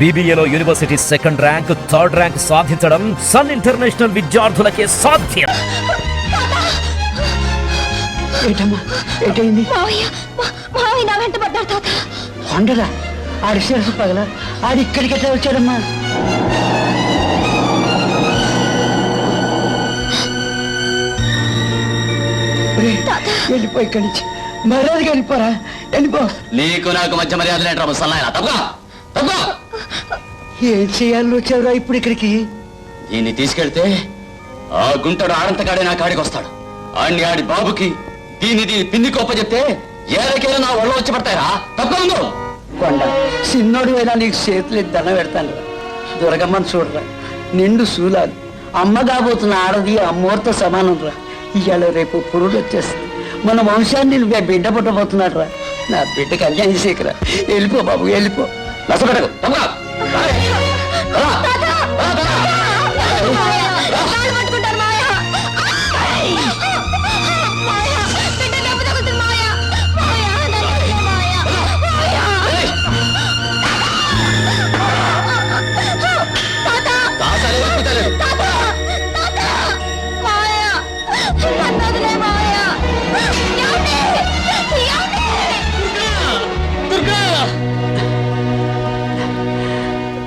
BBAలో university second rank, third rank సాధించడం Sun international విద్యార్థులకే సాధ్యం. కొండలా ఆడి శిరసు పగల ఆడి ఇక్కడికి ఎట్లా వచ్చాడమ్మా? వెళ్ళిపో ఇక్కడి నుంచి, మర్యాదగా వెళ్ళిపోరా, వెళ్ళిపో. నీకు నాకు మధ్య మర్యాద ఏం చేయాలని వచ్చావురా ఇప్పుడు ఇక్కడికి? దీన్ని తీసుకెళ్తే ఆ గుంటడు ఆడంతకాడే నా కాడికి వస్తాడు. ఆడిని ఆడి బాబుకి దీన్ని పిన్ని కోప చెప్తే ఏదైనా నా ఒళ్ళో వచ్చి పడతారా? తప్పదు. కొండ చిన్నోడు అయినా నీకు చేతులు దండం పెడతాను రా. దుర్గమ్మని చూడరా, నిండు శూలాలు, అమ్మ కాబోతున్న ఆడది అమ్మోరితో సమానం రా. ఇవాళ రేపు పురుడు వచ్చేస్తుంది, మన వంశాన్ని నువ్వే బిడ్డ పుట్టబోతున్నాడు రా. నా బిడ్డకి అన్యాయం చేయకరా, వెళ్ళిపో బాబు, వెళ్ళిపో. నచ్చబెట్టకు.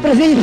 ప్రదీప్,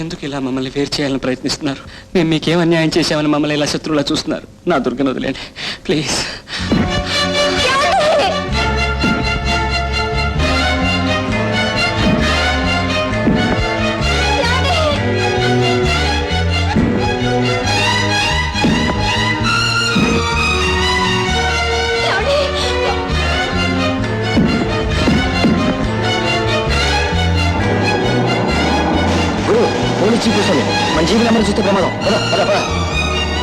ఎందుకు ఇలా మమ్మల్ని వేరు చేయాలని ప్రయత్నిస్తున్నారు? మేము మీకేం అన్యాయం చేసామని మమ్మల్ని ఇలా శత్రువులా చూస్తున్నారు. నా దుర్గను వదిలేండి ప్లీజ్. మన జీబులు నెంబర్ చూస్తే ప్రమాదం.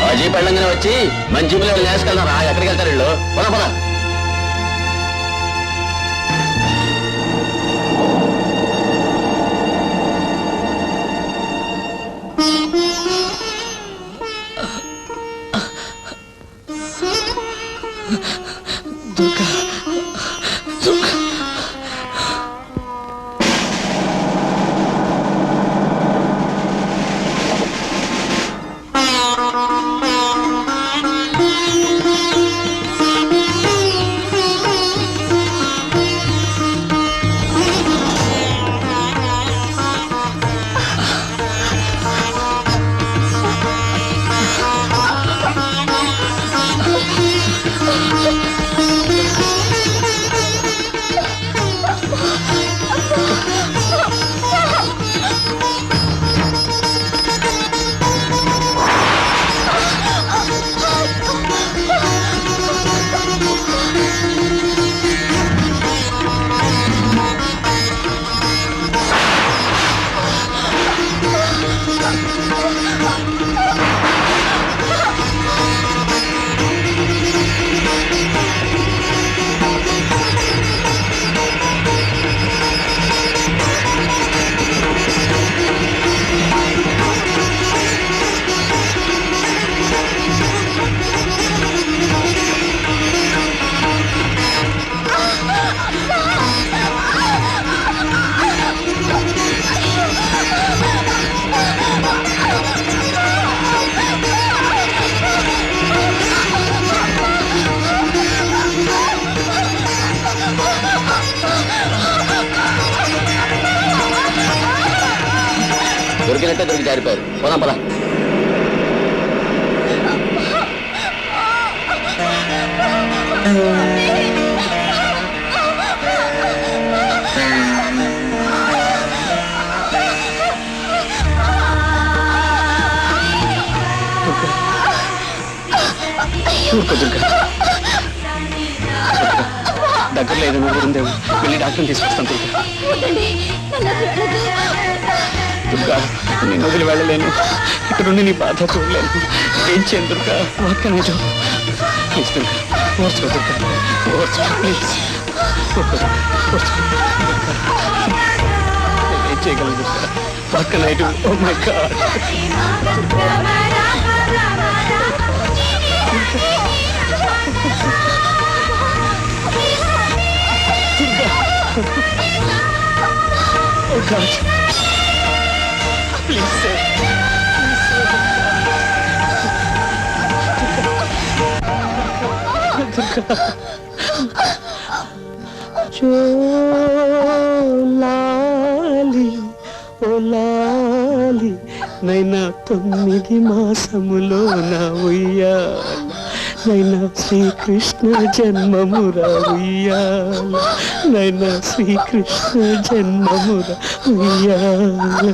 ఆ జీప్ వెళ్ళంగానే వచ్చి మన జీబులో వేసుకెళ్తారా? ఎక్కడికి వెళ్తారు వీళ్ళు? పద పద. దుర్గా, దుర్గా. దొరికినట్టే దొరికి జారిపోయారు. పోదాం పద. దగ్గరలో ఏదైనా ఊరుందేమో, వెళ్ళి డాక్టర్ని తీసుకొస్తాను. దుర్గా, నేను వదిలి వెళ్ళలేను. ఇక్కడుండి నీ బాధ చూడలేను. ఏం చేయను Durga, what can I do? Please Durga, ఓర్చుకో దుర్గా, ఓర్చుకో ప్లీజ్. ఏం చేయగలను Durga, what can I do? Oh my God. Oh God. Please say. లాలి ఓ లాలి నైనా 9 మాసములో నా ఉయ్యాల, నైనా శ్రీకృష్ణ జన్మమురా ఉయ్యాల, నైనా శ్రీకృష్ణ జన్మమురా ఉయ్యాల.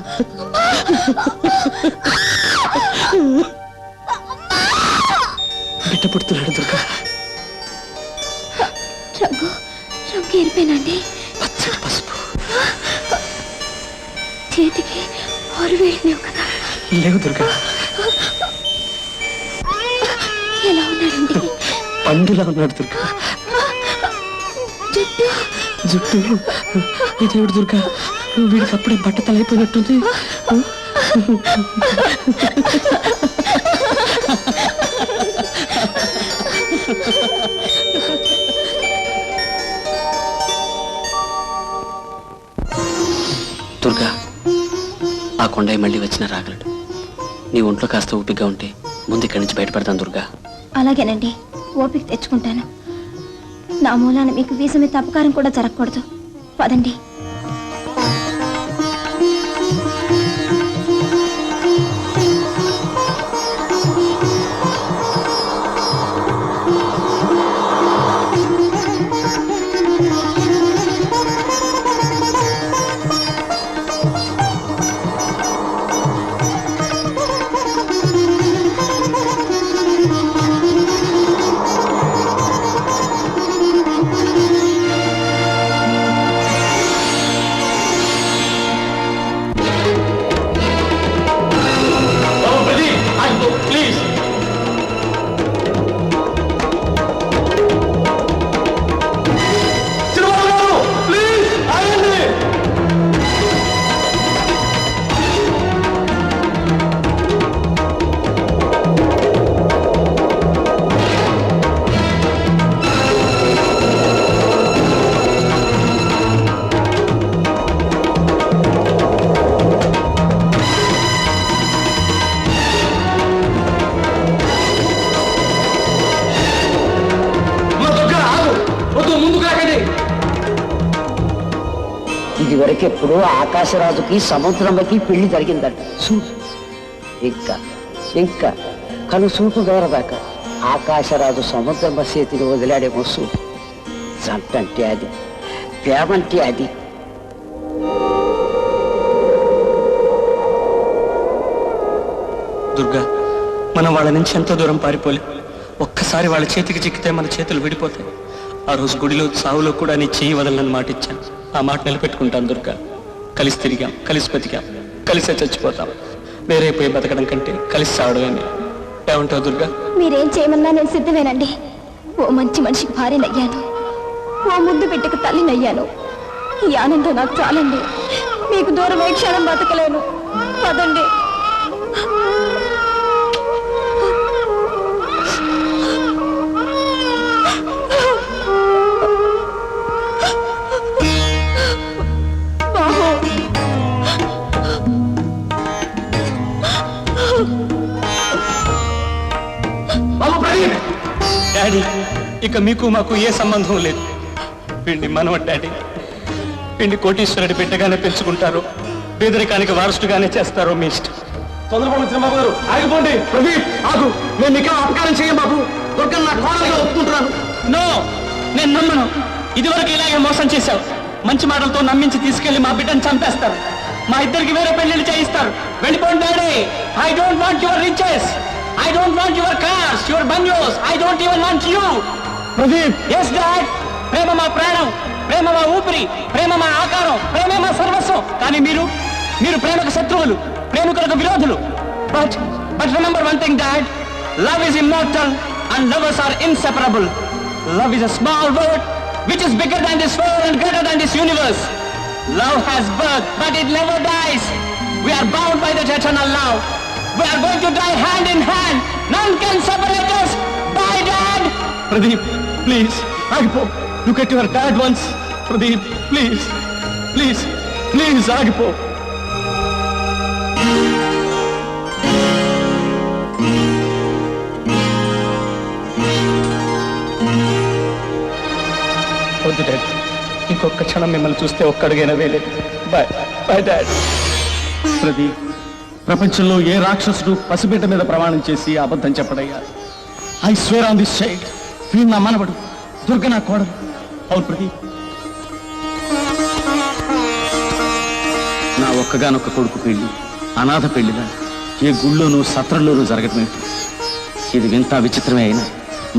బిడ్డ పుడుతున్నాడు దుర్గా. రంగు రంగు ఏరిపోయినండి. పచ్చడి పసుపు. చేతికి 6 వేలు లేవు కదా? లేవు దుర్గా. ఎలా ఉన్నాడండి? పండులా ఉన్నాడు దుర్గా. జుట్టు జుట్టు ఇదేవిడు దుర్గా, వీడికి అప్పుడే బట్ట తలైపోయినట్టుంది. దుర్గా, ఆ కొండయ్య మళ్ళీ వచ్చినా రాగలడు. నీ ఒంట్లో కాస్త ఊపిగ్గా ఉంటే ముందు ఇక్కడి నుంచి బయటపడతాను దుర్గా. అలాగేనండి, ఓపిక తెచ్చుకుంటాను. నా మూలాన మీకు వీస మీద అపకారం కూడా జరగకూడదు. పదండి. ఇదివరకెప్పుడు ఆకాశరాజుకి సముద్రమ్మకి పెళ్లి జరిగిందట. ఇంకా ఇంకా కను చూపు దూరదాకా ఆకాశరాజు సముద్రమ్మ చేతిని వదిలాడేమో చూపు. జంటంటే అది, ప్రేమంటే అది. దుర్గా, మనం వాళ్ళ నుంచి ఎంతో దూరం పారిపోలేం. ఒక్కసారి వాళ్ళ చేతికి చిక్కితే మన చేతులు విడిపోతాయి. ఆ రోజు గుడిలో సావులో కూడా నీ చెయ్యి వదలని మాట ఇచ్చాను. ఆ మాట నిలబెట్టుకుంటాను దుర్గా. కలిసి తిరిగాం, కలిసి బతికాం, కలిసే చచ్చిపోతాం. వేరైపోయి బతకడం కంటే కలిసి సావడమే. ఏమంటావు దుర్గా? మీరేం చేయమన్నా నేను సిద్ధమేనండి. ఓ మంచి మనిషికి భార్యనయ్యాను, ఓ ముద్దు బిడ్డకు తల్లినయ్యాను. ఈ ఆనందం నాకు చాలండి. మీకు దూరం ఏ క్షణం బతకలేను. పదండి. డాడీ, ఇక మీకు మాకు ఏ సంబంధం లేదు. వీడిని మనవ డాడీ, వీడిని కోటీశ్వరుడి బిడ్డగానే పెంచుకుంటారు. పేదరికానికి వారసుడుగానే చేస్తారో మీ ఇష్టం. తొందరపడి చిన్నబాబు గారు ఆగిపోండి. ప్రదీప్ ఆగు, నేను నీకేం అపకారం చేయం బాబు. దుర్గన్న నా కోడలుగా ఒప్పుకుంటున్నాను. నో, నేను నమ్మను. ఇదివరకు ఇలాగే మోసం చేశావు. మంచి మాటలతో నమ్మించి తీసుకెళ్లి మా బిడ్డను చంపేస్తారు. మా ఇద్దరికి వేరే పెళ్లిళ్ళు చేయిస్తారు. వెళ్ళిపోండి daddy. I don't want your riches. I don't want your cars, your bungalows. I don't even want you. Pradeep yes dad. ప్రేమ మా ప్రాణం, ప్రేమ మా ఊపిరి, ప్రేమ మా ఆకారం, ప్రేమ మా సర్వస్వం. కానీ మీరు ప్రేమకు శత్రువులు, ప్రేమికులకు విరోధులు. But remember one thing dad, love is immortal and lovers are inseparable. Love is a small word which is bigger than this world and greater than this universe. Love has birth, but it never dies. We are bound by that eternal love. We are going to die hand in hand. None can separate us. Bye, Dad. Pradeep please ఆగిపో. Look at your dad once. Pradeep please please please ఆగిపో. వద్దు dad, ఇంకొక క్షణం మిమ్మల్ని చూస్తే ఒక్క అడుగైనా వేయలేదు. Bye bye dad. Pradeep, ప్రపంచంలో ఏ రాక్షసుడు పసిబిడ్డ మీద ప్రమాణం చేసి అబద్ధం చెప్పడయ్యా? I swear on this child. వీడు నా మనవడు, దుర్గ నా కోడలు. అవును ప్రదీప్, నా ఒక్కగానొక్క కొడుకు పెళ్లి అనాథ పెళ్లిలా ఏ గుళ్ళోనూ సత్రంలోనూ జరగటమే. ఇది వింత విచిత్రమే అయినా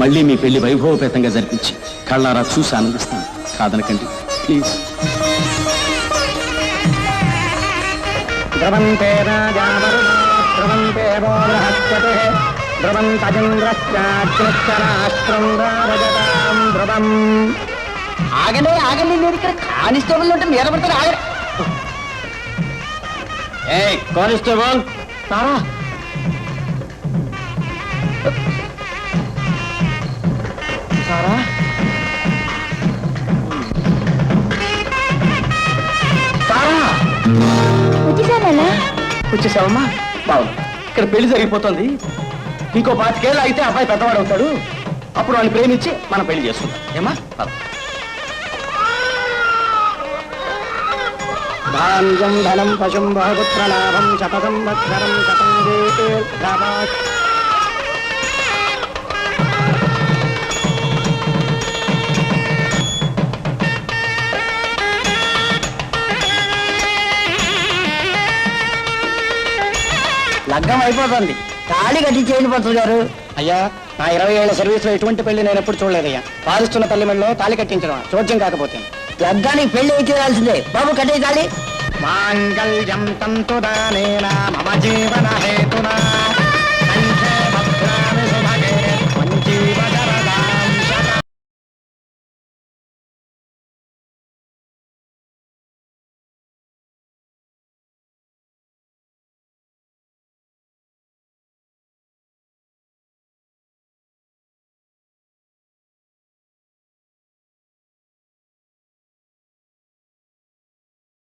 మళ్ళీ మీ పెళ్లి వైభవపేతంగా జరిపించి కళ్ళారా చూసి ఆనందిస్తాను. కాదనకండి ప్లీజ్. ధ్రువంతే ధ్రువంతే ధ్రువంతజంద్రశ్చాగ్నిశ్చరాష్ట్రం రాజతాం ధ్రువం. ఆగండి ఆగండి, మీరు ఇక్కడ కానిస్టేబుల్ ఉంటే మీద పడతారు. ఆగండి. ఏ కానిస్టేబుల్ సారా, సారా సారా వచ్చేసానా? వచ్చేసావమ్మా, బాగుంది. ఇక్కడ పెళ్లి జరిగిపోతుంది. ఇంకో 25 ఏళ్ళు అయితే అబ్బాయి పెద్దవాడు అవుతాడు. అప్పుడు వాడిని ప్రేమించి మనం పెళ్లి చేసుకుంటాం. ఏమా ధాన్యం ధనం పశుం బహుపుత్ర లాభం శతసం వత్సరం శతం దీర్ఘాయుః. లగ్గం అయిపోతుంది. తాళి కట్టి చేయండి పంతులు గారు. అయ్యా, నా 20 ఏళ్ల సర్వీస్ లో ఎటువంటి పెళ్లి నేను ఎప్పుడు చూడలేదయ్యా. పాలిస్తున్న తల్లి మెడలో తాళి కట్టించడం చోద్యం కాకపోతే. లగ్గానికి పెళ్లి అయితే చేయాల్సిందే. బాబు కట్టే తాళి. మాంగళ్యం తంతుదానేన మమ జీవన హేతునా